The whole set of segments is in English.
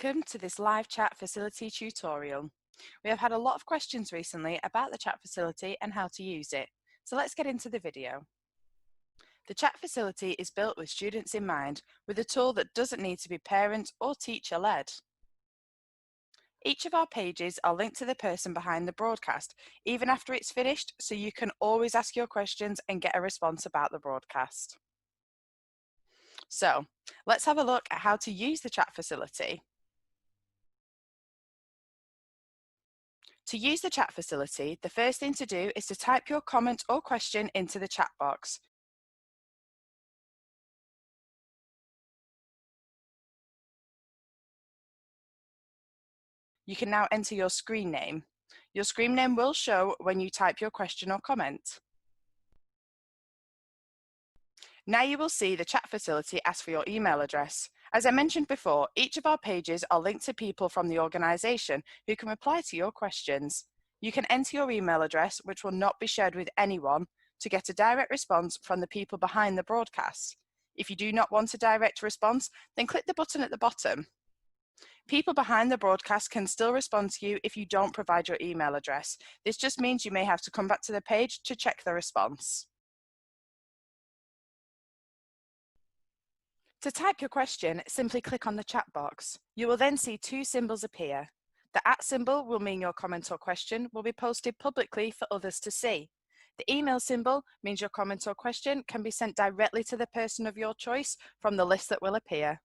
Welcome to this live chat facility tutorial. We have had a lot of questions recently about the chat facility and how to use it, so let's get into the video. The chat facility is built with students in mind, with a tool that doesn't need to be parent or teacher led. Each of our pages are linked to the person behind the broadcast, even after it's finished, so you can always ask your questions and get a response about the broadcast. So, let's have a look at how to use the chat facility. To use the chat facility, the first thing to do is to type your comment or question into the chat box. You can now enter your screen name. Your screen name will show when you type your question or comment. Now you will see the chat facility ask for your email address. As I mentioned before, each of our pages are linked to people from the organisation who can reply to your questions. You can enter your email address, which will not be shared with anyone, to get a direct response from the people behind the broadcast. If you do not want a direct response, then click the button at the bottom. People behind the broadcast can still respond to you if you don't provide your email address. This just means you may have to come back to the page to check the response. To type your question, simply click on the chat box. You will then see two symbols appear. The @ symbol will mean your comment or question will be posted publicly for others to see. The email symbol means your comment or question can be sent directly to the person of your choice from the list that will appear.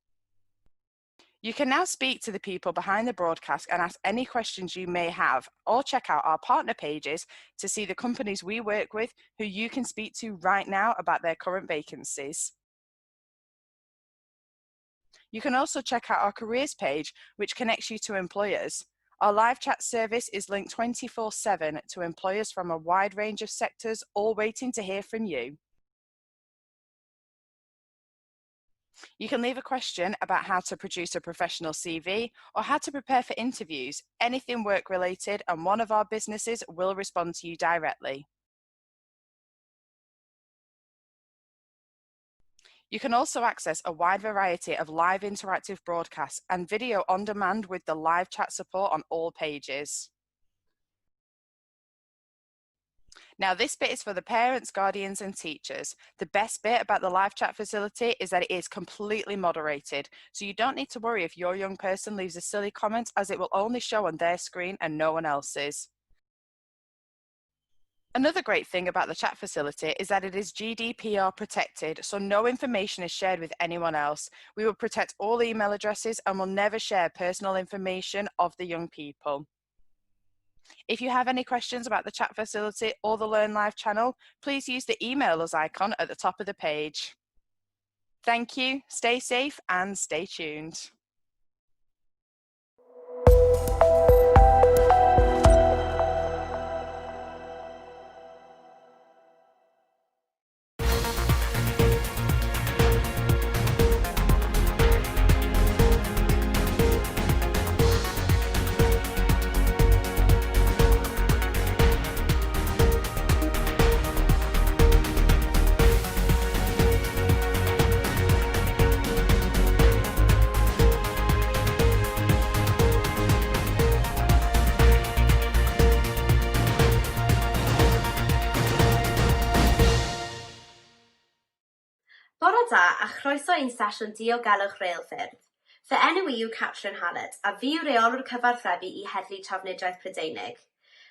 You can now speak to the people behind the broadcast and ask any questions you may have, or check out our partner pages to see the companies we work with who you can speak to right now about their current vacancies. You can also check out our careers page, which connects you to employers. Our live chat service is linked 24/7 to employers from a wide range of sectors, all waiting to hear from you. You can leave a question about how to produce a professional CV or how to prepare for interviews, anything work related, and one of our businesses will respond to you directly. You can also access a wide variety of live interactive broadcasts and video on demand with the live chat support on all pages. Now this bit is for the parents, guardians and teachers. The best bit about the live chat facility is that it is completely moderated, so you don't need to worry if your young person leaves a silly comment, as it will only show on their screen and no one else's. Another great thing about the chat facility is that it is GDPR protected, so no information is shared with anyone else. We will protect all email addresses and will never share personal information of the young people. If you have any questions about the chat facility or the Learn Live channel, please use the email us icon at the top of the page. Thank you, stay safe and stay tuned. Bore da a chroeso i'n sesiwn diogelwch reilffyrdd. Fy enw i yw Catrin Hallett a fi yw reolwr cyfarthrebu i Heddlu Trafnidiaeth Prydeinig.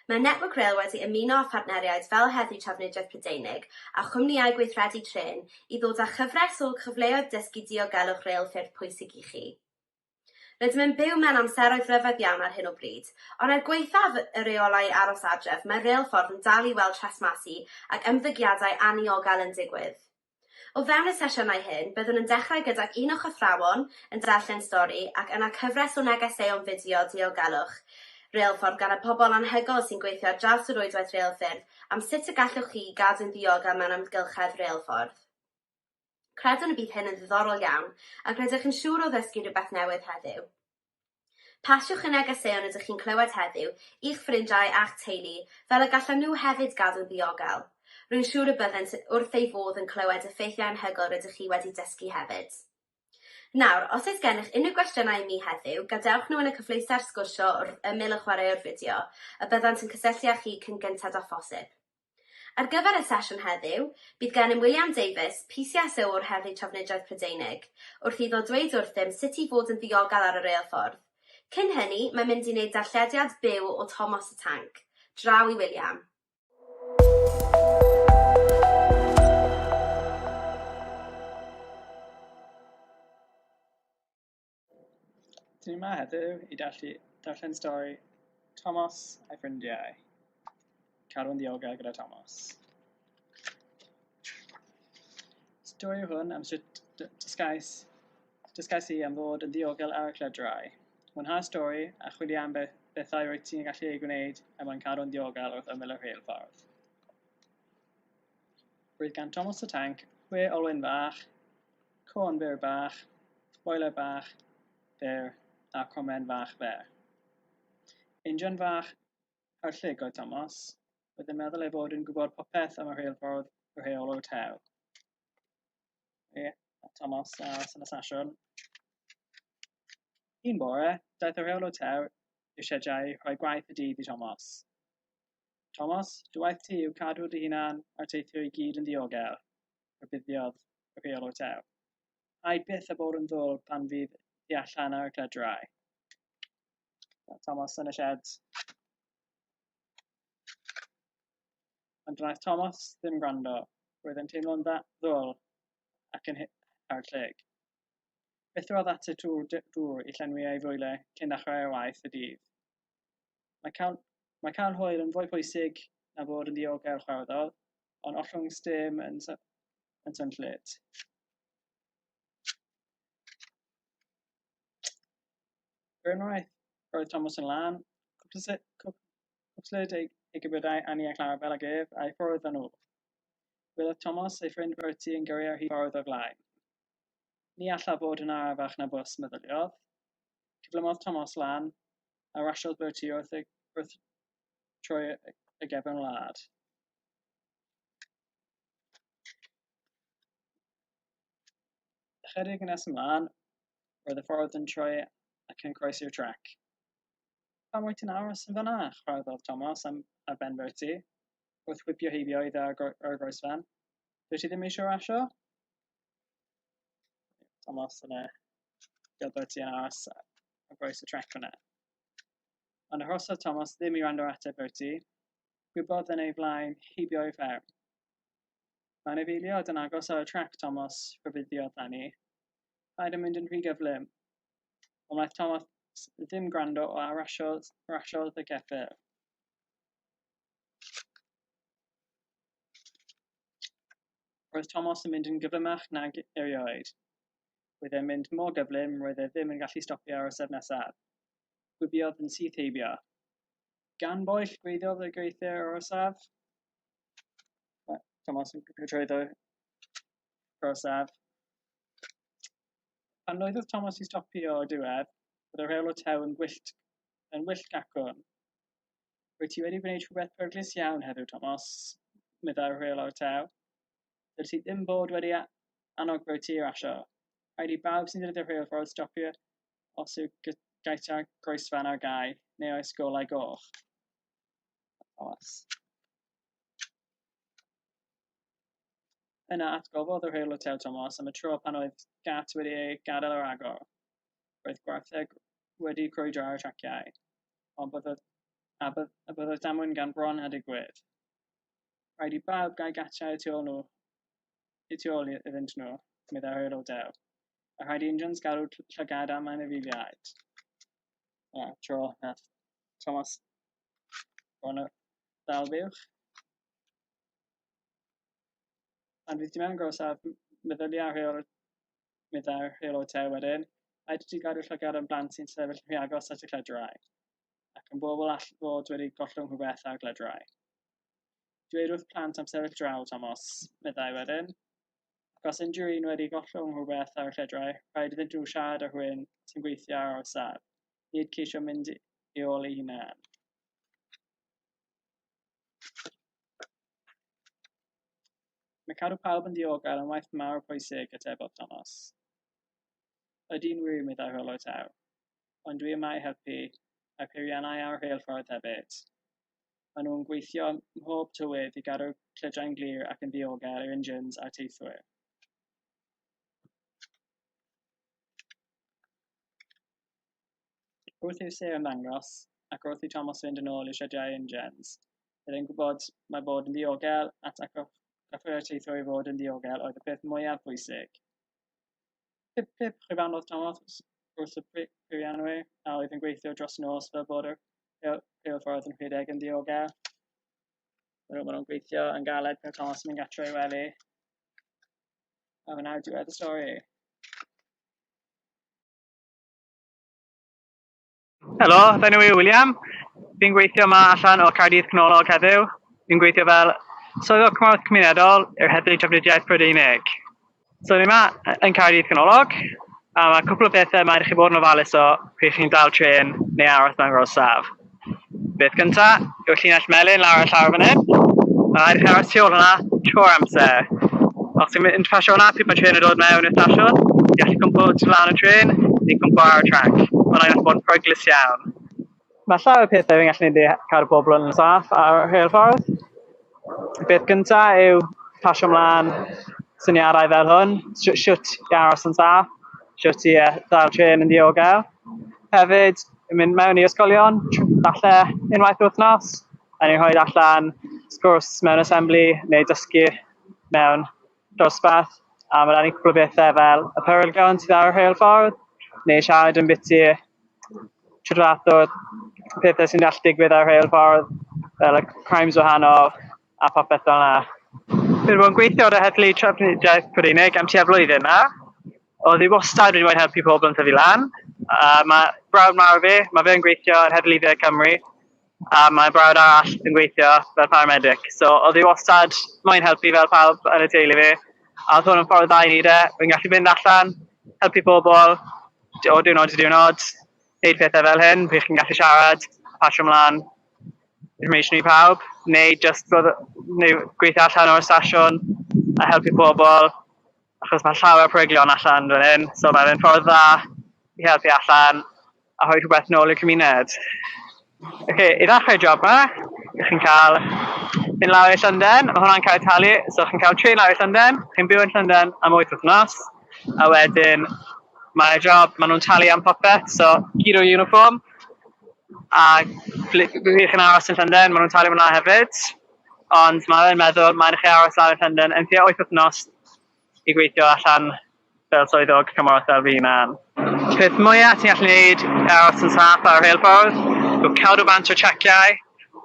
Mae Network Rail wedi ymuno â phartneriaid fel Heddlu Trafnidiaeth Prydeinig a chwmnïau gweithredu tren i ddod â chyfres o cyfleoedd dysgu diogelwch reilffyrdd pwysig i chi. Rydym yn byw mewn amseroedd rhyfedd iawn ar hyn o bryd, ond er gwaethaf y reolau aros adref, mae reilffordd yn dal i weld tresmasu ac ymddygiadau aniogel yn digwydd. O fewn y sesiynau hyn, byddwn yn dechrau gydag un o'ch athrawon yn darllen stori ac yna cyfres o negeseuon fideo diogelwch reilffordd gan y pobl anhygoel sy'n gweithio ar draws yr rwydwaith reilffyrdd am sut y gallwch chi gadw'n ddiogel mewn amgylchedd reilffordd. Credwn y bydd hyn yn ddiddorol iawn ac rydych yn siŵr o ddysgu rhywbeth newydd heddiw. Pasiwch y negeseuon ydych chi'n clywed heddiw i'ch ffrindiau a'ch teulu fel y gallan nhw hefyd gadw'n ddiogel. Rwy'n siŵr y byddent wrth ei fodd yn clywed effeithiau anhygoel rydych chi wedi dysgu hefyd. Nawr, os oes gennych unrhyw gwestiynau i mi heddiw, gadewch nhw yn y cyfleuster sgwrsio wrth ymyl y chwaraewr fideo, a byddant yn cysylltu â chi cyn gyntaf â phosib. Ar gyfer y sesiwn heddiw, bydd gennym William Davies, PCSO o'r Heddlu Trafnidiaeth Prydeinig, wrth iddo dweud wrthym sut i fod yn ddiogel ar y reilffordd. Cyn hynny, mae'n mynd i wneud darllediad byw o Thomas y Tank. Draw i William. Dyn ni yma heddiw i darllen stori Thomas a'i ffrindiau. Cadw'n ddiogel gyda Thomas. Stori hwn am sut dysgais i am fod yn ddiogel ar y cledrau. Mwynhau stori a chwilio am bethau rwyt ti'n gallu ei gwneud am yn cadw'n ddiogel wrth ymyl y rheilffordd. Roedd gan Thomas y Tank 6 olwyn bach, côn byr bach, spoiler bach, byr a cromen fach fer. Injan fach ar llyg oedd Thomas, oedd yn meddwl ei fod yn gwybod popeth am y rheilffordd y rheol o'r tew. Thomas aros yn y sesiwn. Un bore, daeth y rheol o'r tew i'r siediau rhoi gwaith y dydd i Thomas. Thomas, dy waith ti yw cadw dy hunan a'r teithio i gyd yn ddiogel, rhybuddiodd y rheol o'r tew. Rhaid byth a bod yn ddwl pan fydd i allan ar y cledrau. Thomas yn y sied. Ond wnaeth Thomas ddim gwrando, roedd yn teimlo'n ddwl ac yn ar llyg. Beth roedd at y dŵr i llenwi ei fwylau cyn dechrau ei waith y dydd. Mae cael hwyl yn fwy pwysig na fod yn ddiogel chwarddodd, ond ollwng stym yn synllyd. Unwaith roedd Thomas yn lan, cwpslyd ei gybydau Annie a Clarabel ag ef a'i ffwrdd â nhw. Gwelodd Thomas ei ffrind Bertie yn gyrru ar hi ffordd o flaen. Ni alla fod yn arafach na bws, meddyliodd. Cyflymodd Thomas lan, a rasiodd Bertie wrth troi y gefn wlad. Ychydig nes ymlaen, roedd y ffordd yn troi ac yn croesi'r trac. Pam wyt ti'n aros yn fan'na, chwarddodd Thomas ar ben Bertie, wrth whipio heibioedd ar groesfan. Dwi ti ddim eisiau rasio? Thomas yna, gael Bertie yn aros ar groes y trac fyna. Ond arhosodd Thomas ddim i wrando ateb Bertie, gwybodd yn ei flaen heibio i fferm. Mae'n efeiliad yn agos ar y trac Thomas rhybuddiodd Annie. Rhaid yn mynd yn rhy gyflym. Ond wnaeth Thomas ddim gwrando a rasiodd y geffyl. Roedd Thomas yn mynd yn gyflymach nag erioed. Roedd e'n mynd mor gyflym roedd e ddim yn gallu stopio ar y sef nesaf. Gwibiodd yn syth heibio. Gan boell gweithiodd y greithwyr o'r saf. Thomas yn trwyddo o'r saf. Pan oedd Thomas i stopio o'r diwedd, oedd y rheol o tew yn wyllt gacwn. Rwyt ti wedi gwneud rhywbeth perglus iawn heddiw, Thomas, meddai'r rheol o'r tew. Dylai ti ddim bod wedi annog Bertie rasio. Rhaid i bawb sy'n dod i'r rheilffordd stopio os yw gaetiau groesfan ar gau, neu oes golau goch. Thomas. Yna atgofodd y rheol o tew Thomas am y tro pan oedd gat wedi ei gadael ar agor. Roedd gwartheg wedi crwydro ar y traciau, ond byddoedd damwyn gan bron a digwydd. Rhaid i bawb gael gatiau i tu ôl iddynt nhw, meddai'r rheol o tew. A rhaid i injans galw llygad am ein efeiliaid. Tro nath Thomas bron o ddal buwch. Pan fydd ti mewn grosaf meddai'r rheol o tew wedyn, rhaid ti gadw llygad am blant sy'n sefyll rhy agos at y cledrau, ac yn bobl all fod wedi gollwng rhywbeth ar gledrau. Dweud wrth plant am sefyll draw, Thomas, meddai wedyn. Ac os unrhyw un wedi gollwng rhywbeth ar y cledrau, rhaid iddyn nhw siarad â rhywun sy'n gweithio ar orsaf, nid ceisio mynd i ôl ei hunan. Mae cadw pawb yn ddiogel yn waith mawr pwysig, atebodd Thomas. Ydy'n wir mi ddau hwyl o taw, ond dwi yma i helpu a peiriannau ar rheilffordd hefyd. Maen nhw'n gweithio mhob tywydd i gadw clydrau'n glir ac yn ddiogel i'r engines a'r teithwyr. Wrth i'r ser ymddangos, ac wrth i Thomas fynd yn ôl i siediau engines, byddai'n gwybod mae bod yn ddiogel ac gaffer y teithwyr i fod yn ddiogel oedd y peth mwyaf bwysig. Pip chwifanodd Thomas wrth y peiriannwyr a oedd yn gweithio dros nos fel bod y rheilffordd yn rhedeg yn ddiogel. Maen nhw'n gweithio yn galed pan Thomas yn mynd gatre i wely. A fe nawr diwedd y stori. Helo, fe'n yw William. Fi'n gweithio yma allan o Caerdydd Canolog heddiw. Fi'n gweithio fel swyddog cymorth cymunedol i'r Heddlu Trafnidiaeth Prydeinig. So ni yma yn Caerdydd Canolog, a mae cwpl o bethau mae'n chi bod yn ofalus o pryd chi'n dal tren neu aros mewn gorsaf. Beth gyntaf, yw'r llinell melyn lawr y llawr fan hyn. Mae rhaid i chi aros tu ôl hwnna trwy'r amser. Os chi'n pasio hwnna pryd mae tren yn dod mewn i'r stasiwn, i gallu cwmpo tu lan y tren, neu cwmpo ar y trac. Mae'n gallu bod yn peryglus iawn. Mae llawer o pethau fi'n gallu neud i cadw pobl yn saff ar y rheilffordd. Beth gyntaf yw pasio ymlaen syniadau fel hwn, siwt i aros yn saff, siwt i ddal tren yn ddiogel. Hefyd, yn mynd mewn i ysgolion, falle unwaith wythnos, a ni'n rhoi allan sgwrs mewn assembly neu dysgu mewn dosbarth. A mae rhaid i cwpl o bethau fel y perygl sydd ar y rheilffordd, neu siarad yn biti trwy fath o pethau sy'n gallu digwydd ar y rheilffordd, fel y crimes wahanol a popeth fel yna. Fi wedi bod yn gweithio ar y Heddlu Trafnidiaeth Prydeinig am tua flwyddyn yma. Oedd hi wastad wedi bod yn helpu pobl yn tyfu lan. Mae brawd mawr fi, mae fe'n gweithio ar Heddlu De Cymru, a mae brawd arall yn gweithio fel paramedic. So oedd hi wastad moyn helpu fel pawb yn y teulu fi. A oedd hwn yn ffordd dda i ni de. Fi'n gallu mynd allan, helpu pobl o diwrnod i diwrnod, neud pethau fel hyn, fi chi'n gallu siarad, pasio ymlaen information i pawb, neu gweithio allan o'r stasiwn a helpu pobl, achos mae llawer o peryglion allan fan hyn, so mae'n ffordd dda i helpu allan a rhoi rhywbeth nôl i'r cymuned. I ddechrau'r job yma, chi'n cael mynd lawr i Llundain, mae hwnna'n cael ei talu, so chi'n cael tren lawr i Llundain, chi'n byw yn Llundain am 8 wythnos, a wedyn mae'r job, maen nhw'n talu am popeth, so gyd o uniform, a bydd chi'n aros yn Llundain, maen nhw'n talu hwnna hefyd, ond mae'n meddwl mae'n chi aros lawr yn Llundain yn tua 8 wythnos i gweithio allan fel swyddog cymorth fel fi na'n. Peth mwyaf ti'n gallu gwneud aros yn saff ar y rheilffordd yw cadw bant o traciau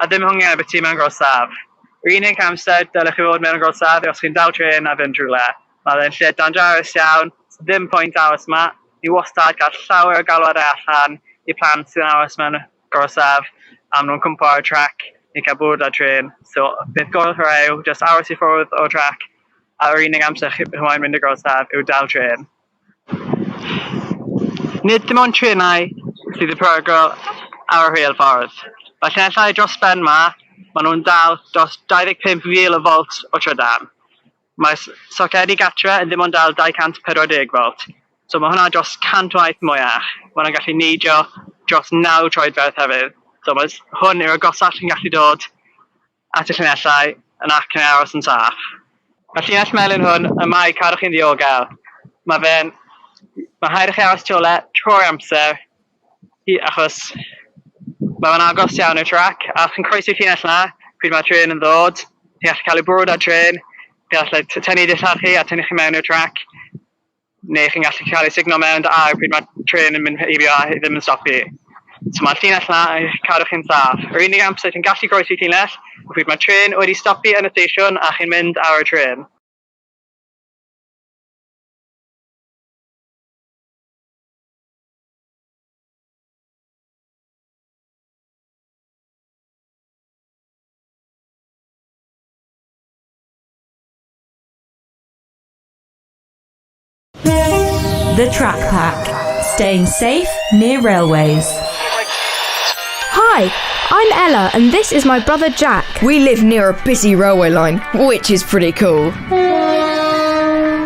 a ddim hwngen beth ti mewn gorsaf. Yr unig amser dylech chi fod mewn gorsaf yw os chi'n dal tren a fynd rhywle. Mae'n lle dangerous iawn, ddim pwynt aros yma, ni wastad gael llawer o galwadau allan i plant sy'n aros mewn gorsaf am nhw'n cwmpo ar y trac i cael bwrdd ar tren. So beth gorau yw, just aros i ffwrdd o trac a yr unig amser chi moyn mynd y gorsaf yw dal tren. Nid dim ond trenau sydd y perygl ar y rheilffordd. Mae llinellau dros ben yma, maen nhw'n dal dros 25,000 o volt o trydan. Mae socedi gatre yn ddim ond dal 240 volt. So mae hwnna dros 100 waith mwyach. Mae hwnna'n gallu neidio dros 9 troedfedd hefyd. So mae hwn yw'r agosach sy'n gallu dod at y llinellau yn ac yn aros yn saff. Mae llinell melyn hwn yma i cadw chi'n ddiogel. Mae rhaid i chi aros tu ôl trwy'r amser, achos mae'n agos iawn i'r trac, a chi'n croesi'r llinell yna, pryd mae tren yn ddod, chi'n gallu cael ei bwrdd ar tren, chi'n gallu tynnu dillad chi a tynnu chi mewn i'r trac, neu chi'n gallu cael ei signo mewn dy ar pryd mae tren yn mynd heibio a ddim yn stoppi. So mae'r llinell yna yn cadw chi'n saff. Yr unig amser chi'n gallu croesi'r llinell, pryd mae tren wedi stoppi yn y stasiwn a chi'n mynd ar y tren. The Track Pack. Staying safe near railways. Hi, I'm Ella and this is my brother Jack. We live near a busy railway line, which is pretty cool.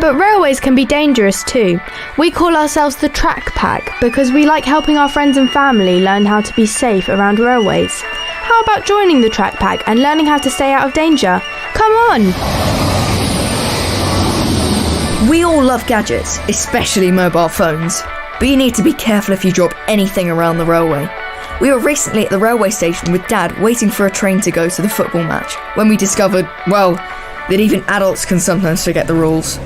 But But railways can be dangerous too. We call ourselves the Track Pack because we like helping our friends and family learn how to be safe around railways. How about joining the Track Pack and learning how to stay out of danger? Come on! We all love gadgets, especially mobile phones. But you need to be careful if you drop anything around the railway. We were recently at the railway station with Dad waiting for a train to go to the football match when we discovered, well, that even adults can sometimes forget the rules.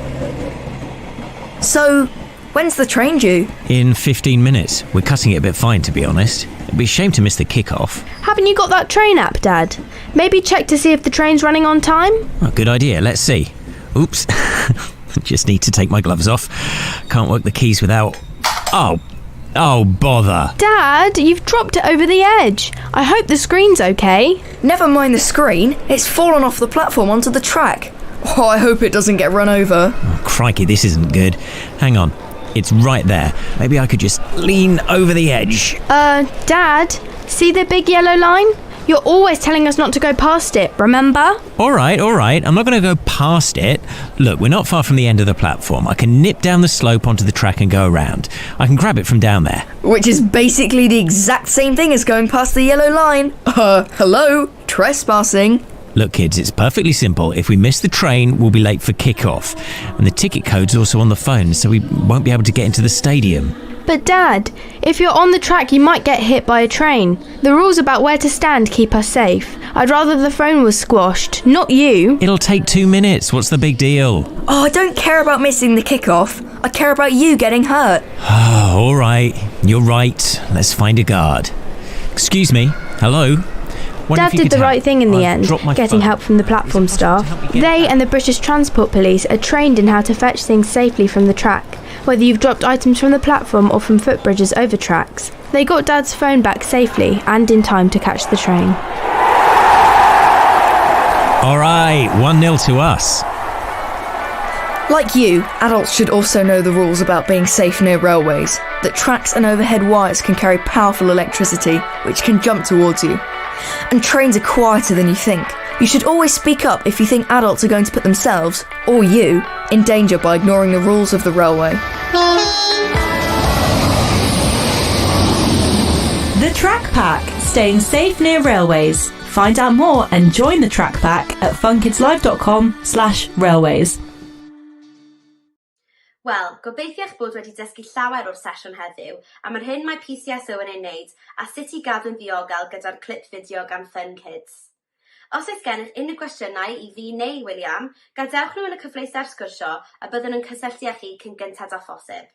So, when's the train due? In 15 minutes. We're cutting it a bit fine, to be honest. It'd be a shame to miss the kick-off. Haven't you got that train app, Dad? Maybe check to see if the train's running on time? Oh, good idea. Let's see. Oops. Just need to take my gloves off. Can't work the keys without... Oh, bother. Dad, you've dropped it over the edge. I hope the screen's okay. Never mind the screen, it's fallen off the platform onto the track. Oh, I hope it doesn't get run over. Oh, crikey, this isn't good. Hang on. It's right there. Maybe I could just lean over the edge. Dad, see the big yellow line? You're always telling us not to go past it, remember? All right. I'm not going to go past it. Look, we're not far from the end of the platform. I can nip down the slope onto the track and go around. I can grab it from down there. Which is basically the exact same thing as going past the yellow line. Hello? Trespassing. Look, kids, it's perfectly simple. If we miss the train, we'll be late for kick-off. And the ticket code's also on the phone, so we won't be able to get into the stadium. But Dad, if you're on the track you might get hit by a train. The rules about where to stand keep us safe. I'd rather the phone was squashed, not you. It'll take 2 minutes. What's the big deal? Oh, I don't care about missing the kick-off. I care about you getting hurt. All right. You're right. Let's find a guard. Excuse me. Hello? Dad did the right thing in the end, getting help from the platform staff. They and the British Transport Police are trained in how to fetch things safely from the track, whether you've dropped items from the platform or from footbridges over tracks. They got Dad's phone back safely and in time to catch the train. All right, 1-0 to us. Like you, adults should also know the rules about being safe near railways, that tracks and overhead wires can carry powerful electricity, which can jump towards you. And trains are quieter than you think. You should always speak up if you think adults are going to put themselves, or you, in danger by ignoring the rules of the railway. The Track Pack, staying safe near railways. Find out more and join the Track Pack at funkidslive.com/railways. Wel, gobeithio eich bod wedi dysgu llawer o'r sesiwn heddiw, a mae'r hyn mae PCSO yn ei wneud, a sut i gadw'n ddiogel gyda'r clip fideo gan Fun Kids. Os oes gennych unrhyw gwestiynau i fi neu William, gadewch nhw yn y cyfleusau'r sgwrsio a byddwn yn cysylltu â chi cyn gyntaf â phosib.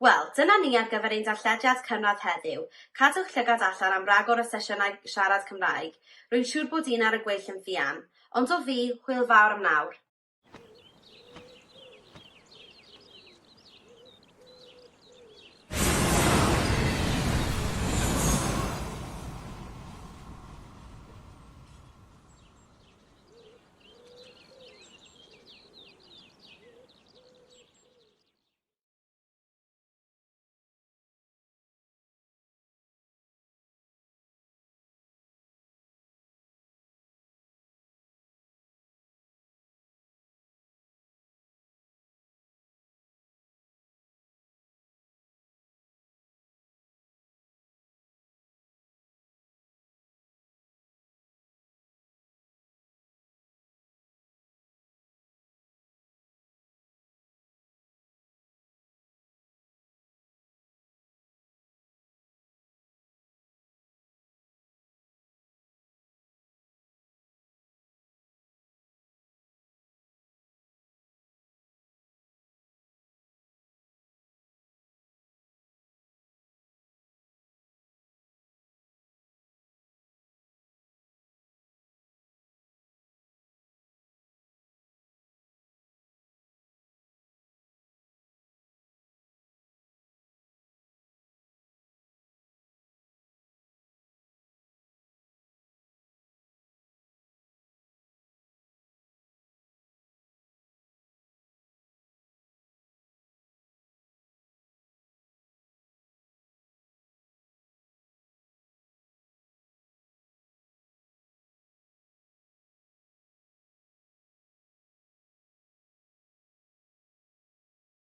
Wel, dyna ni ar gyfer ein darllediad cynradd heddiw. Cadwch llygad allan am ragor o sesiynau siarad Cymraeg. Rwy'n siŵr bod un ar y gweill yn ffian. Ond o fi, hwyl fawr am nawr.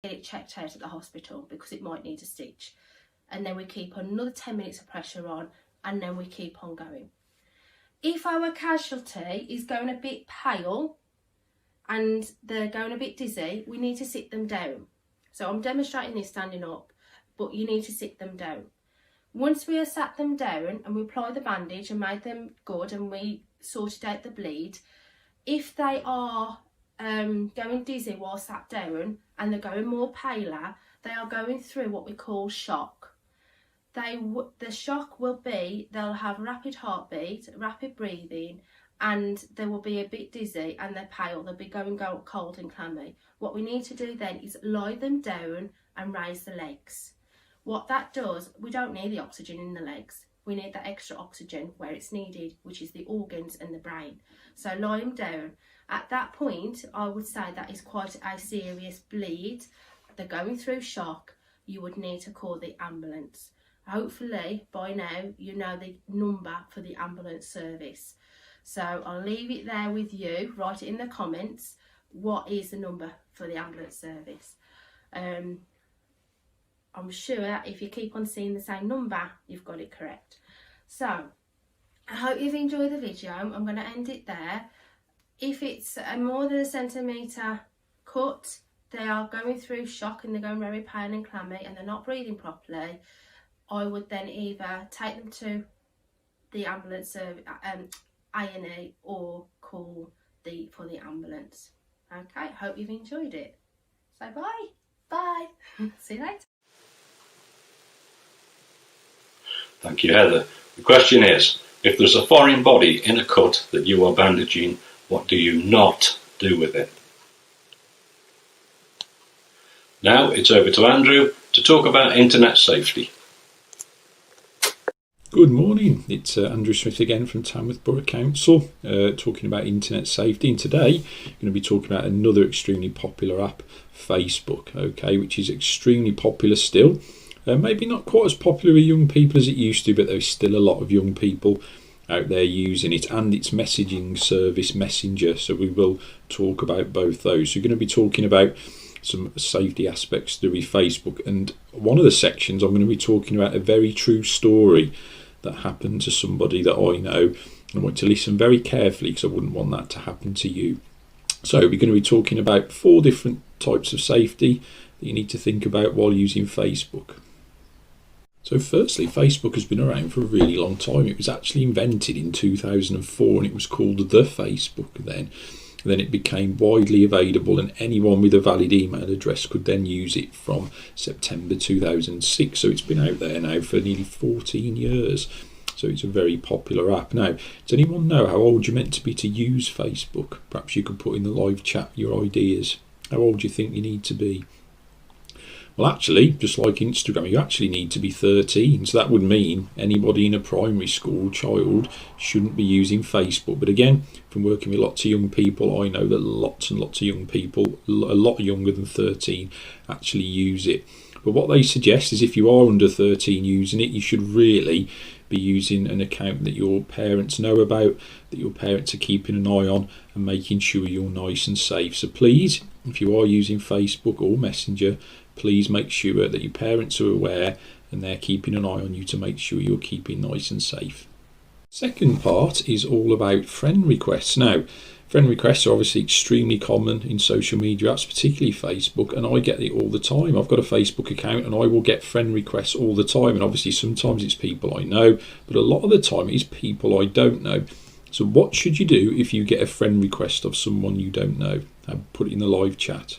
get it checked out at the hospital because it might need a stitch. And then we keep another 10 minutes of pressure on, and then we keep on going. If our casualty is going a bit pale and they're going a bit dizzy, we need to sit them down. So I'm demonstrating this standing up, but you need to sit them down. Once we have sat them down and we apply the bandage and made them good and we sorted out the bleed, if they are going dizzy while sat down and they're going more paler, they are going through what we call shock. The shock will be, they'll have rapid heartbeat, rapid breathing, and they will be a bit dizzy and they're pale. They'll be going cold and clammy. What we need to do then is lie them down and raise the legs. What that does, we don't need the oxygen in the legs. We need that extra oxygen where it's needed, which is the organs and the brain. So lie them down. At that point, I would say that is quite a serious bleed. They're going through shock. You would need to call the ambulance. Hopefully by now you know the number for the ambulance service. So I'll leave it there with you. Write it in the comments. What is the number for the ambulance service? I'm sure if you keep on seeing the same number, you've got it correct. So I hope you've enjoyed the video. I'm going to end it there. If it's a more than a centimetre cut, they are going through shock and they're going very pale and clammy and they're not breathing properly, I would then either take them to the ambulance service, A&E, or call for the ambulance. Okay, hope you've enjoyed it. So bye. Bye. See you later. Thank you, Heather. The question is, if there's a foreign body in a cut that you are bandaging, what do you not do with it? Now it's over to Andrew to talk about internet safety. Good morning, it's Andrew Smith again from Tamworth Borough Council, talking about internet safety, and today I'm going to be talking about another extremely popular app, Facebook, okay, which is extremely popular still. Maybe not quite as popular with young people as it used to, but there's still a lot of young people out there using it, and its messaging service, Messenger, so we will talk about both those. So we're going to be talking about some safety aspects to do with Facebook, and one of the sections I'm going to be talking about a very true story that happened to somebody that I know, and I want to listen very carefully because I wouldn't want that to happen to you. So we're going to be talking about 4 different types of safety that you need to think about while using Facebook. So firstly, Facebook has been around for a really long time. It was actually invented in 2004 and it was called the Facebook then. And then it became widely available and anyone with a valid email address could then use it from September 2006. So it's been out there now for nearly 14 years. So it's a very popular app. Now, does anyone know how old you're meant to be to use Facebook? Perhaps you could put in the live chat your ideas. How old do you think you need to be? Well, actually, just like Instagram, you actually need to be 13. So that would mean anybody in a primary school child shouldn't be using Facebook. But again, from working with lots of young people, I know that lots and lots of young people, a lot younger than 13, actually use it. But what they suggest is if you are under 13 using it, you should really be using an account that your parents know about, that your parents are keeping an eye on and making sure you're nice and safe. So please, if you are using Facebook or Messenger, please make sure that your parents are aware and they're keeping an eye on you to make sure you're keeping nice and safe. Second part is all about friend requests. Now, friend requests are obviously extremely common in social media apps, particularly Facebook, and I get it all the time. I've got a Facebook account and I will get friend requests all the time, and obviously sometimes it's people I know, but a lot of the time it's people I don't know. So what should you do if you get a friend request of someone you don't know? I'll put it in the live chat.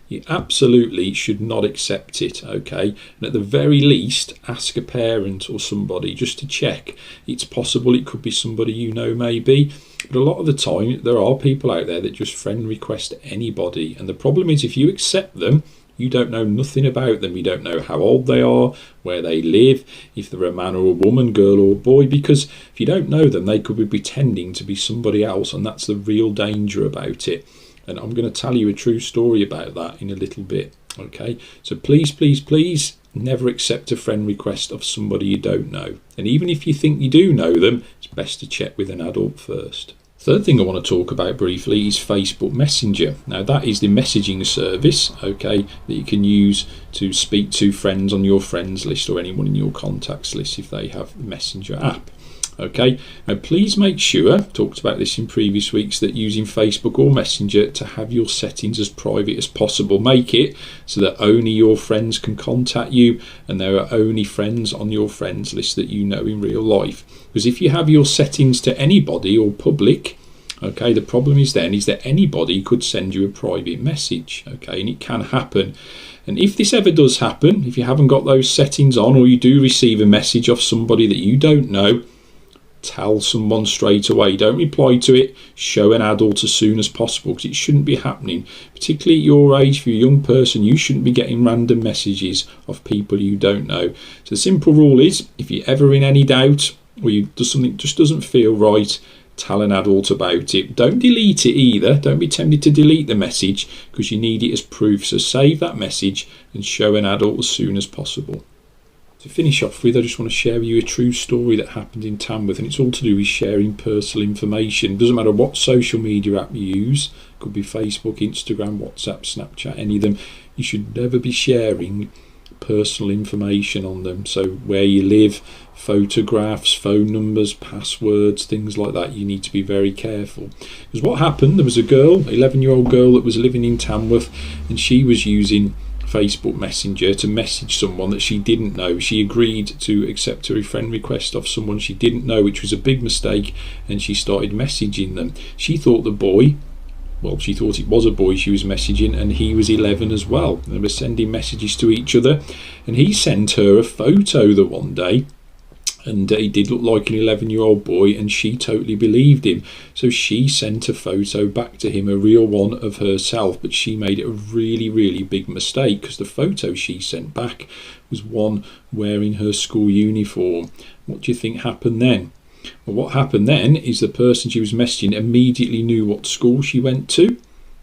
You absolutely should not accept it, okay? And at the very least, ask a parent or somebody just to check. It's possible it could be somebody you know maybe, but a lot of the time there are people out there that just friend request anybody. And the problem is if you accept them, you don't know nothing about them. You don't know how old they are, where they live, if they're a man or a woman, girl or boy, because if you don't know them, they could be pretending to be somebody else, and that's the real danger about it. And I'm going to tell you a true story about that in a little bit, okay? So please, please, please never accept a friend request of somebody you don't know. And even if you think you do know them, it's best to check with an adult first. Third thing I want to talk about briefly is Facebook Messenger. Now that is the messaging service, okay, that you can use to speak to friends on your friends list or anyone in your contacts list if they have the Messenger app. Okay, now please make sure, I've talked about this in previous weeks, that using Facebook or Messenger to have your settings as private as possible. Make it so that only your friends can contact you and there are only friends on your friends list that you know in real life. Because if you have your settings to anybody or public, okay, the problem is that anybody could send you a private message, okay, and it can happen. And if this ever does happen, if you haven't got those settings on, or you do receive a message off somebody that you don't know, tell someone straight away. Don't reply to it. Show an adult as soon as possible, because it shouldn't be happening. Particularly at your age, for a young person, you shouldn't be getting random messages of people you don't know. So the simple rule is, if you're ever in any doubt, or something just doesn't feel right, tell an adult about it. Don't delete it either. Don't be tempted to delete the message, because you need it as proof. So save that message and show an adult as soon as possible. To finish off with, I just want to share with you a true story that happened in Tamworth, and it's all to do with sharing personal information. It doesn't matter what social media app you use, it could be Facebook, Instagram, WhatsApp, Snapchat, any of them. You should never be sharing personal information on them. So where you live, photographs, phone numbers, passwords, things like that, you need to be very careful. Because what happened, there was a girl, 11-year-old girl that was living in Tamworth, and she was using Facebook Messenger to message someone that she didn't know. She agreed to accept a friend request of someone she didn't know, which was a big mistake, and she started messaging them. She thought the boy, well, she thought it was a boy she was messaging, and he was 11 as well. They were sending messages to each other, and he sent her a photo the one day, and he did look like an 11-year-old boy, and she totally believed him. So she sent a photo back to him, a real one of herself, but she made a really, really big mistake, because the photo she sent back was one wearing her school uniform. What do you think happened then? Well, what happened then is the person she was messaging immediately knew what school she went to.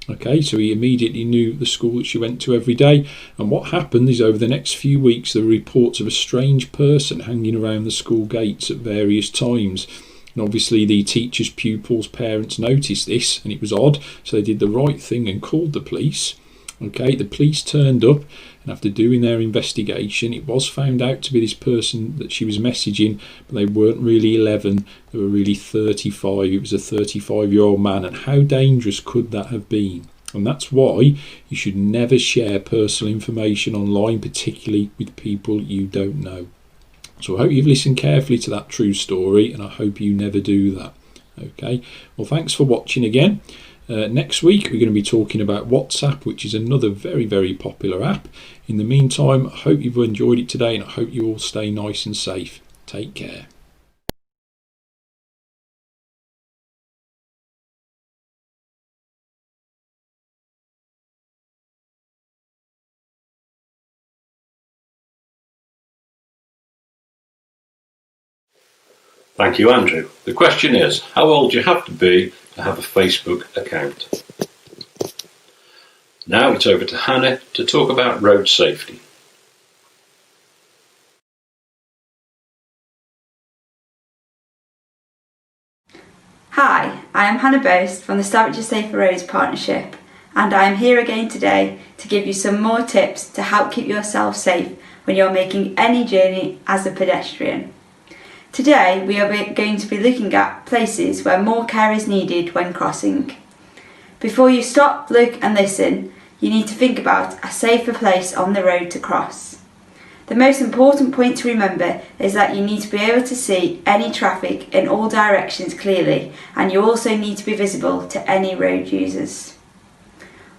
Okay, so he immediately knew the school that she went to every day. And what happened is, over the next few weeks, there were reports of a strange person hanging around the school gates at various times. And obviously the teachers, pupils, parents noticed this, and it was odd, so they did the right thing and called the police. Okay, the police turned up, and after doing their investigation, it was found out to be this person that she was messaging, but they weren't really 11, they were really 35. It was a 35-year-old man, and how dangerous could that have been? And that's why you should never share personal information online, particularly with people you don't know. So I hope you've listened carefully to that true story, and I hope you never do that. Okay, well, thanks for watching again. Next week we're going to be talking about WhatsApp, which is another very, very popular app. In the meantime, I hope you've enjoyed it today, and I hope you all stay nice and safe. Take care. Thank you, Andrew. The question is, how old do you have to be to have a Facebook account? Now it's over to Hannah to talk about road safety. Hi, I am Hannah Boast from the Staffordshire Safer Roads Partnership, and I am here again today to give you some more tips to help keep yourself safe when you're making any journey as a pedestrian. Today we are going to be looking at places where more care is needed when crossing. Before you stop, look and listen, you need to think about a safer place on the road to cross. The most important point to remember is that you need to be able to see any traffic in all directions clearly, and you also need to be visible to any road users.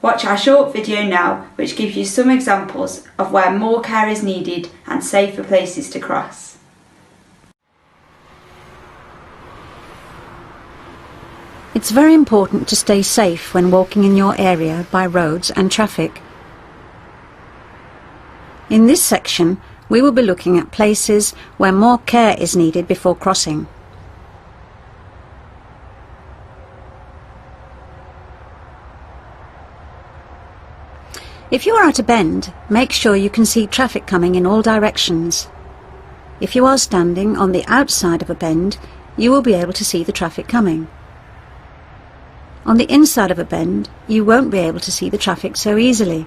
Watch our short video now, which gives you some examples of where more care is needed and safer places to cross. It's very important to stay safe when walking in your area by roads and traffic. In this section, we will be looking at places where more care is needed before crossing. If you are at a bend, make sure you can see traffic coming in all directions. If you are standing on the outside of a bend, you will be able to see the traffic coming. On the inside of a bend, you won't be able to see the traffic so easily.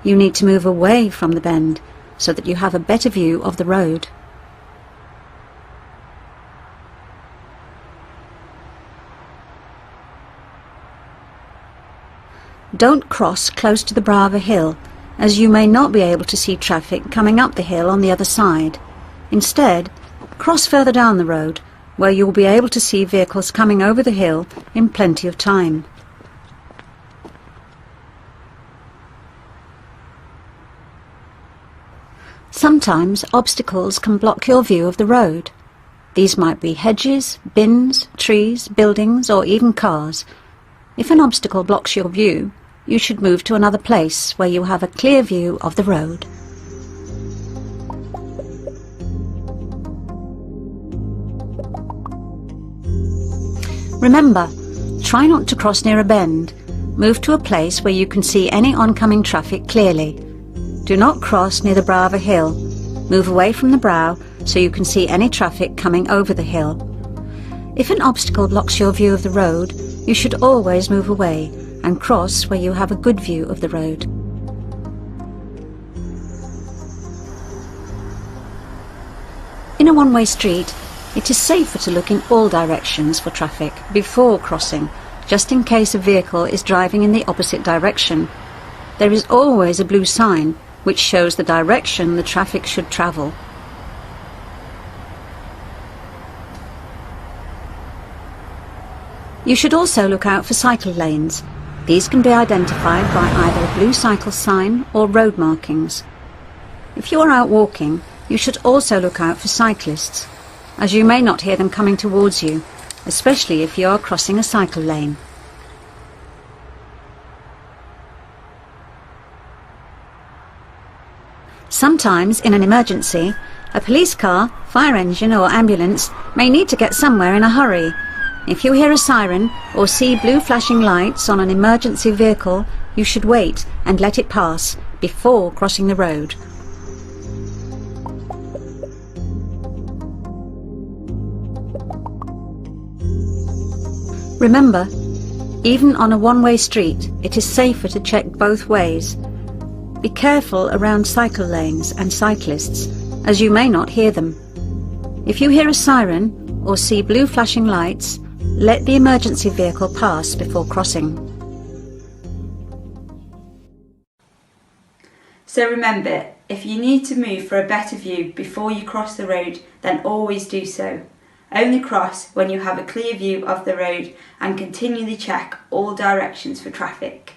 You need to move away from the bend so that you have a better view of the road. Don't cross close to the brow of a hill, as you may not be able to see traffic coming up the hill on the other side. Instead, cross further down the road, where you will be able to see vehicles coming over the hill in plenty of time. Sometimes obstacles can block your view of the road. These might be hedges, bins, trees, buildings, or even cars. If an obstacle blocks your view, you should move to another place where you have a clear view of the road. Remember, try not to cross near a bend. Move to a place where you can see any oncoming traffic clearly. Do not cross near the brow of a hill. Move away from the brow so you can see any traffic coming over the hill. If an obstacle blocks your view of the road, you should always move away and cross where you have a good view of the road. In a one-way street, it is safer to look in all directions for traffic before crossing, just in case a vehicle is driving in the opposite direction. There is always a blue sign which shows the direction the traffic should travel. You should also look out for cycle lanes. These can be identified by either a blue cycle sign or road markings. If you are out walking, you should also look out for cyclists, as you may not hear them coming towards you, especially if you are crossing a cycle lane. Sometimes, in an emergency, a police car, fire engine or ambulance may need to get somewhere in a hurry. If you hear a siren or see blue flashing lights on an emergency vehicle, you should wait and let it pass before crossing the road. Remember, even on a one-way street, it is safer to check both ways. Be careful around cycle lanes and cyclists, as you may not hear them. If you hear a siren or see blue flashing lights, let the emergency vehicle pass before crossing. So remember, if you need to move for a better view before you cross the road, then always do so. Only cross when you have a clear view of the road and continually check all directions for traffic.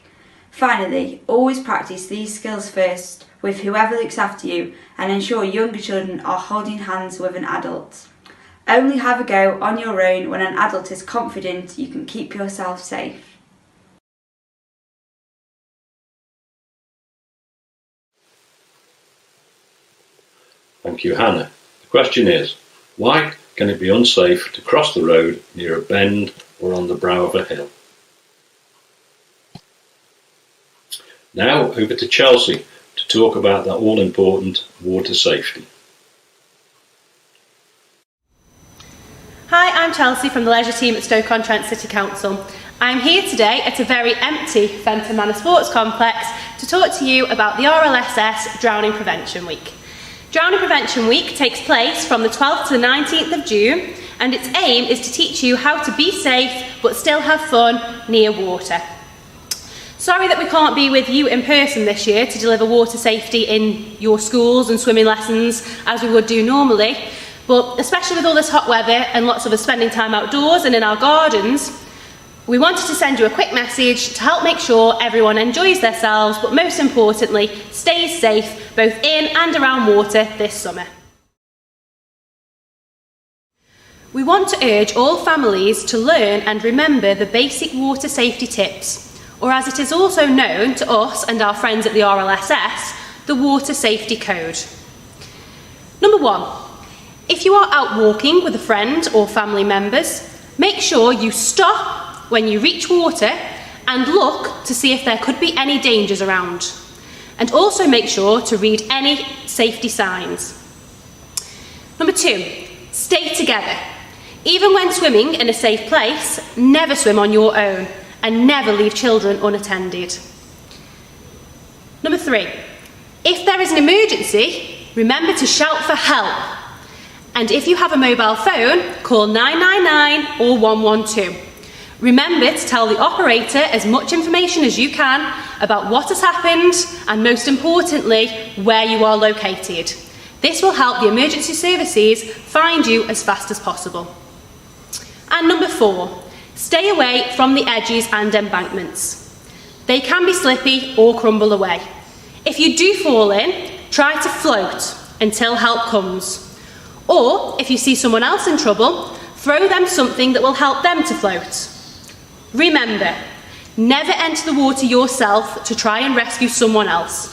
Finally, always practice these skills first with whoever looks after you and ensure younger children are holding hands with an adult. Only have a go on your own when an adult is confident you can keep yourself safe. Thank you, Hannah. The question is, why can it be unsafe to cross the road near a bend or on the brow of a hill? Now over to Chelsea to talk about the all-important water safety. Hi, I'm Chelsea from the leisure team at Stoke-on-Trent City Council. I'm here today at a very empty Fenton Manor Sports Complex to talk to you about the RLSS Drowning Prevention Week. Drowning Prevention Week takes place from the 12th to the 19th of June, and its aim is to teach you how to be safe but still have fun near water. Sorry that we can't be with you in person this year to deliver water safety in your schools and swimming lessons as we would do normally, but especially with all this hot weather and lots of us spending time outdoors and in our gardens, we wanted to send you a quick message to help make sure everyone enjoys themselves, but most importantly, stays safe both in and around water this summer. We want to urge all families to learn and remember the basic water safety tips, or as it is also known to us and our friends at the RLSS, the Water Safety Code. Number 1, if you are out walking with a friend or family members, make sure you stop when you reach water and look to see if there could be any dangers around. And also make sure to read any safety signs. Number 2, stay together. Even when swimming in a safe place, never swim on your own and never leave children unattended. Number 3, if there is an emergency, remember to shout for help. And if you have a mobile phone, call 999 or 112. Remember to tell the operator as much information as you can about what has happened and, most importantly, where you are located. This will help the emergency services find you as fast as possible. And number 4, stay away from the edges and embankments. They can be slippy or crumble away. If you do fall in, try to float until help comes. Or, if you see someone else in trouble, throw them something that will help them to float. Remember, never enter the water yourself to try and rescue someone else.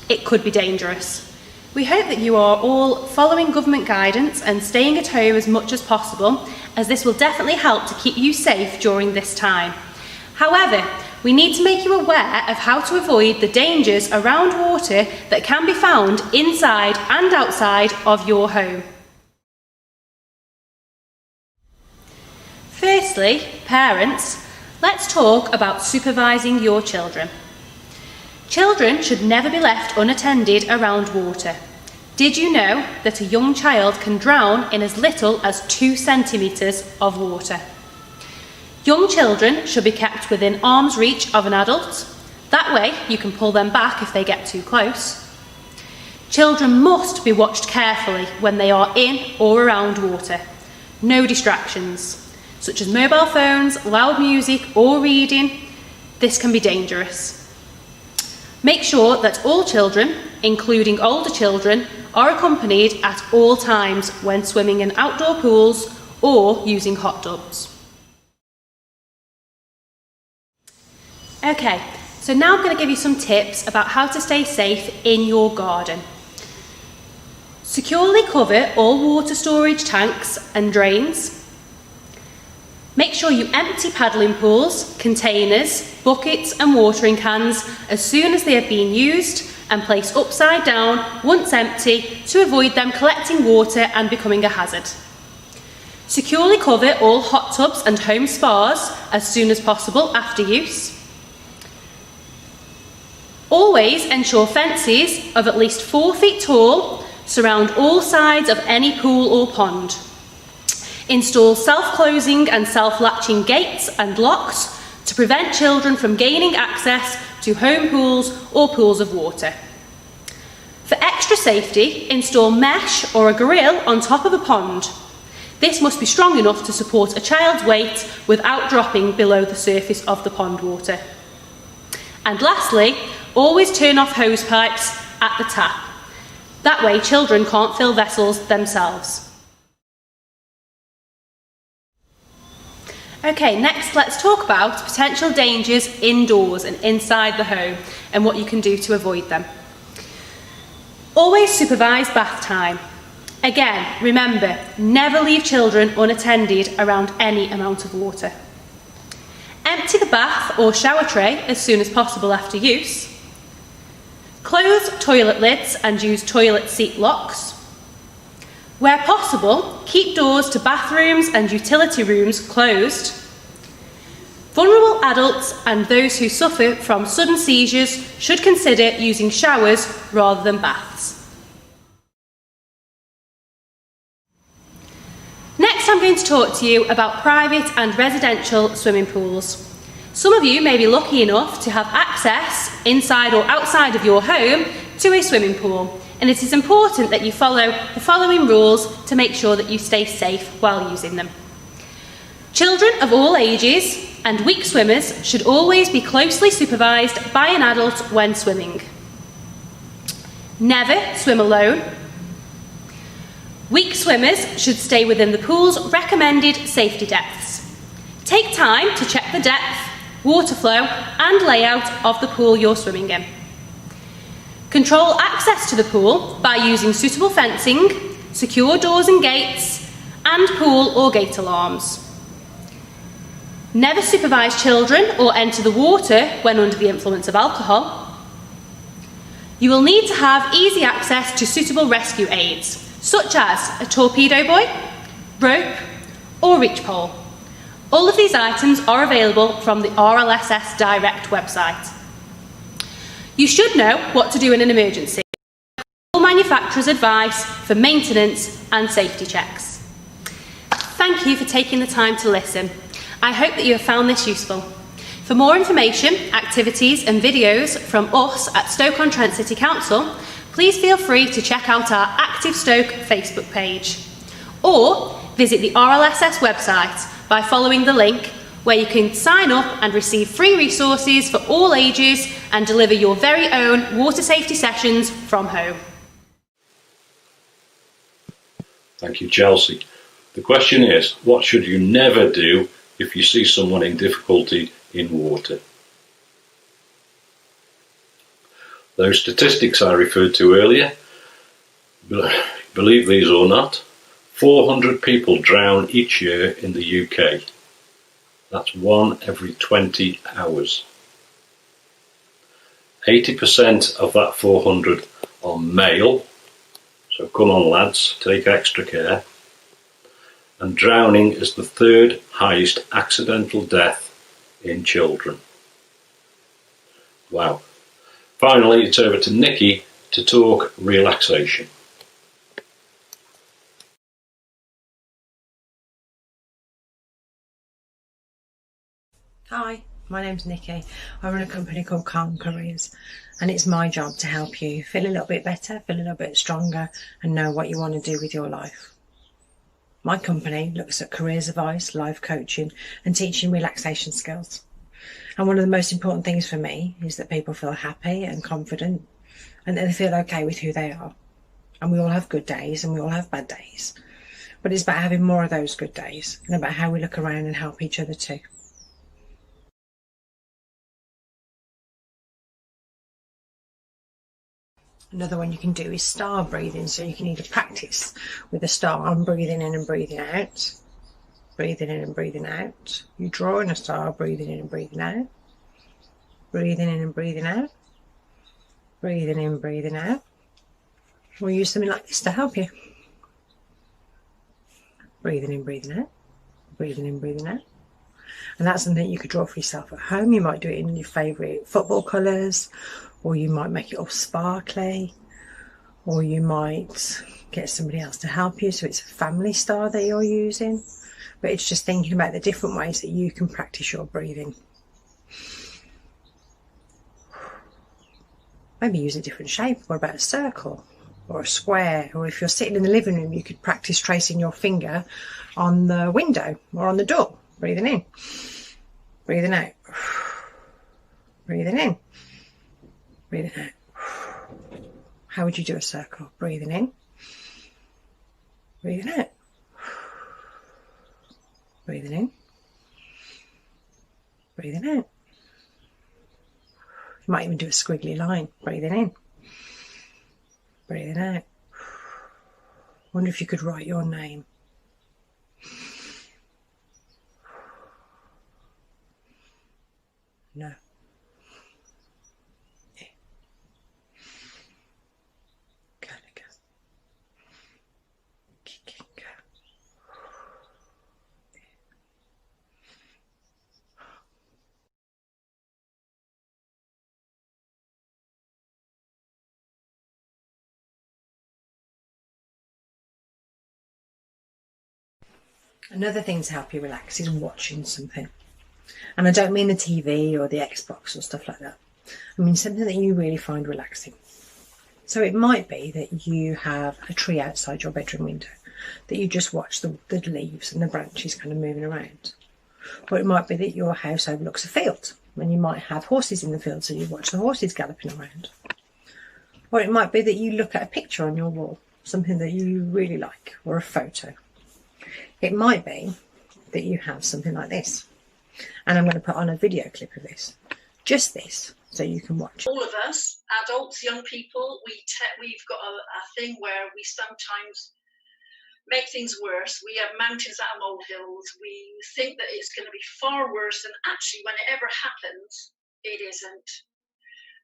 It could be dangerous. We hope that you are all following government guidance and staying at home as much as possible, as this will definitely help to keep you safe during this time. However, we need to make you aware of how to avoid the dangers around water that can be found inside and outside of your home. Firstly, parents, let's talk about supervising your children. Children should never be left unattended around water. Did you know that a young child can drown in as little as 2 centimetres of water? Young children should be kept within arm's reach of an adult. That way you can pull them back if they get too close. Children must be watched carefully when they are in or around water. No distractions, such as mobile phones, loud music or reading. This can be dangerous. Make sure that all children, including older children, are accompanied at all times when swimming in outdoor pools or using hot tubs. Okay, so now I'm going to give you some tips about how to stay safe in your garden. Securely cover all water storage tanks and drains. Make sure you empty paddling pools, containers, buckets and watering cans as soon as they have been used and place upside down once empty to avoid them collecting water and becoming a hazard. Securely cover all hot tubs and home spas as soon as possible after use. Always ensure fences of at least 4 feet tall surround all sides of any pool or pond. Install self-closing and self-latching gates and locks to prevent children from gaining access to home pools or pools of water. For extra safety, install mesh or a grill on top of a pond. This must be strong enough to support a child's weight without dropping below the surface of the pond water. And lastly, always turn off hose pipes at the tap. That way children can't fill vessels themselves. Okay, next let's talk about potential dangers indoors and inside the home and what you can do to avoid them. Always supervise bath time. Again, remember, never leave children unattended around any amount of water. Empty the bath or shower tray as soon as possible after use. Close toilet lids and use toilet seat locks. Where possible, keep doors to bathrooms and utility rooms closed. Vulnerable adults and those who suffer from sudden seizures should consider using showers rather than baths. Next, I'm going to talk to you about private and residential swimming pools. Some of you may be lucky enough to have access inside or outside of your home to a swimming pool, and it is important that you follow the following rules to make sure that you stay safe while using them. Children of all ages and weak swimmers should always be closely supervised by an adult when swimming. Never swim alone. Weak swimmers should stay within the pool's recommended safety depths. Take time to check the depth, water flow and layout of the pool you're swimming in. Control access to the pool by using suitable fencing, secure doors and gates, and pool or gate alarms. Never supervise children or enter the water when under the influence of alcohol. You will need to have easy access to suitable rescue aids, such as a torpedo buoy, rope, or reach pole. All of these items are available from the RLSS Direct website. You should know what to do in an emergency. All manufacturer's advice for maintenance and safety checks. Thank you for taking the time to listen. I hope that you have found this useful. For more information, activities and videos from us at Stoke-on-Trent City Council, please feel free to check out our Active Stoke Facebook page or visit the RLSS website by following the link where you can sign up and receive free resources for all ages and deliver your very own water safety sessions from home. Thank you, Chelsea. The question is, what should you never do if you see someone in difficulty in water? Those statistics I referred to earlier, believe these or not, 400 people drown each year in the UK. That's 1 every 20 hours. 80% of that 400 are male, so come on lads, take extra care. And drowning is the 3rd highest accidental death in children. Wow. Finally, it's over to Nikki to talk relaxation. Hi, my name's Nikki. I run a company called Calm Careers, and it's my job to help you feel a little bit better, feel a little bit stronger, and know what you want to do with your life. My company looks at careers advice, life coaching, and teaching relaxation skills. And one of the most important things for me is that people feel happy and confident, and that they feel okay with who they are. And we all have good days and we all have bad days. But it's about having more of those good days and about how we look around and help each other too. Another one you can do is star breathing, so you can either practice with a star on breathing in and breathing out. Breathing in and breathing out. You draw in a star, breathing in and breathing out. Breathing in and breathing out. Breathing in, breathing out. We'll use something like this to help you. Breathing in, breathing out. Breathing in, breathing out. And that's something you could draw for yourself at home. You might do it in your favourite football colours, or you might make it all sparkly, or you might get somebody else to help you, so it's a family star that you're using. But it's just thinking about the different ways that you can practice your breathing. Maybe use a different shape. What about a circle or a square? Or if you're sitting in the living room, you could practice tracing your finger on the window or on the door. Breathing in, breathing out, breathing in, breathing out. How would you do a circle? Breathing in, breathing out, breathing in, breathing out. You might even do a squiggly line. Breathing in, breathing out. Wonder if you could write your name. No. Yeah. Gotta go. Go. Another thing to help you relax is watching something. And I don't mean the TV or the Xbox or stuff like that. I mean something that you really find relaxing. So it might be that you have a tree outside your bedroom window, that you just watch the leaves and the branches kind of moving around. Or it might be that your house overlooks a field and you might have horses in the field, so you watch the horses galloping around. Or it might be that you look at a picture on your wall, something that you really like, or a photo. It might be that you have something like this. And I'm going to put on a video clip of this, just this, so you can watch. All of us, adults, young people, we've got a thing where we sometimes make things worse. We have mountains out of molehills. We think that it's going to be far worse than actually when it ever happens, it isn't.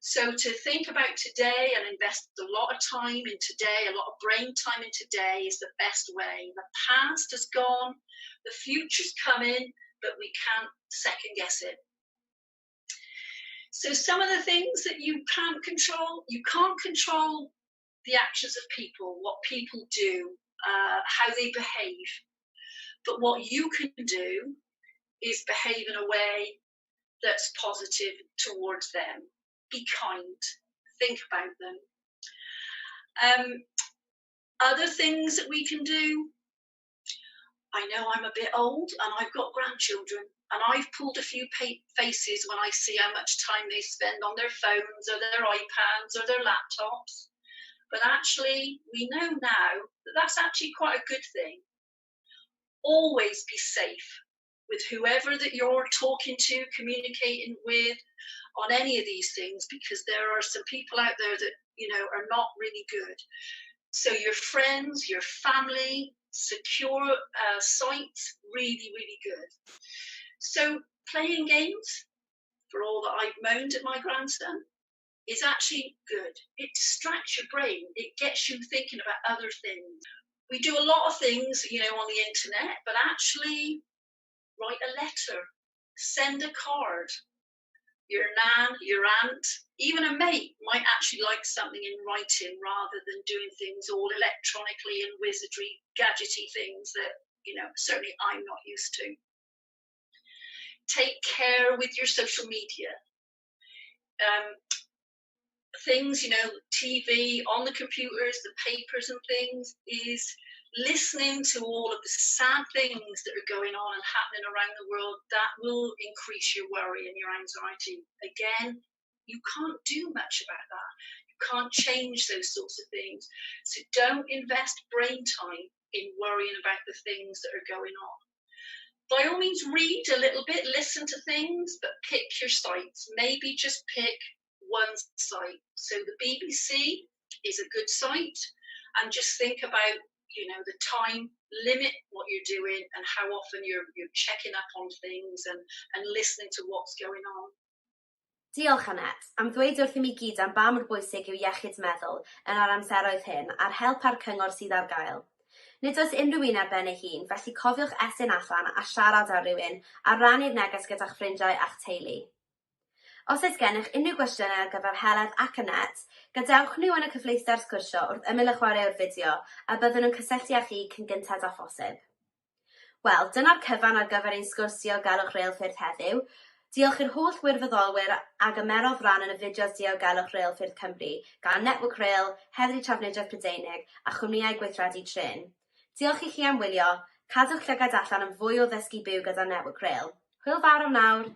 So to think about today and invest a lot of time in today, a lot of brain time in today is the best way. The past is gone, the future's coming, but we can't second guess it. So some of the things that you can't control the actions of people, what people do, how they behave. But what you can do is behave in a way that's positive towards them. Be kind, think about them. Other things that we can do, I know I'm a bit old and I've got grandchildren, and I've pulled a few faces when I see how much time they spend on their phones or their iPads or their laptops. But actually, we know now that that's actually quite a good thing. Always be safe with whoever that you're talking to, communicating with on any of these things, because there are some people out there that, you know, are not really good. So your friends, your family, secure sites, really, really good. So playing games, for all that I've moaned at my grandson, is actually good. It distracts your brain. It gets you thinking about other things. We do a lot of things, you know, on the internet, but actually write a letter, send a card. Your nan, your aunt, even a mate might actually like something in writing rather than doing things all electronically and wizardry, gadgety things that, you know, certainly I'm not used to. Take care with your social media. Things, you know, TV, on the computers, the papers and things, is listening to all of the sad things that are going on and happening around the world. That will increase your worry and your anxiety. Again, you can't do much about that. You can't change those sorts of things. So don't invest brain time in worrying about the things that are going on. By all means, read a little bit, listen to things, but pick your sites. Maybe just pick one site. So the BBC is a good site, and just think about, you know, the time, limit what you're doing and how often you're checking up on things and listening to what's going on. Diolch, Annette, am ddweud wrth i mi gyd am ba mor bwysig yw iechyd meddwl yn yr amseroedd hyn a'r help a'r cyngor sydd ar gael. Nid oes unrhyw un ar ben ei hun, felly cofiwch estyn allan a siarad â rhywun a rannu'r neges gyda'ch ffrindiau a'ch teulu. Os oes gennych unrhyw gwestiynau ar gyfer Heledd ac Annette, gadewch nhw yn y cyfleuster sgwrsio wrth ymyl y chwaraewr fideo a byddwn nhw'n cysylltu â chi cyn gyntaf â phosib. Wel, dyna'r cyfan ar gyfer ein sgwrsio Galwch Reilffyrdd heddiw. Diolch i'r holl wirfoddolwyr a gymerodd ran yn y fideos Diogelwch Reilffyrdd Cymru gan Network Rail, Heddlu Trafnidiaeth Prydeinig a chwmnïau gweithredu trên. Diolch i chi am wylio, cadwch llygad allan am fwy o ddysgu byw gyda Network Rail. Hwyl fawr am nawr!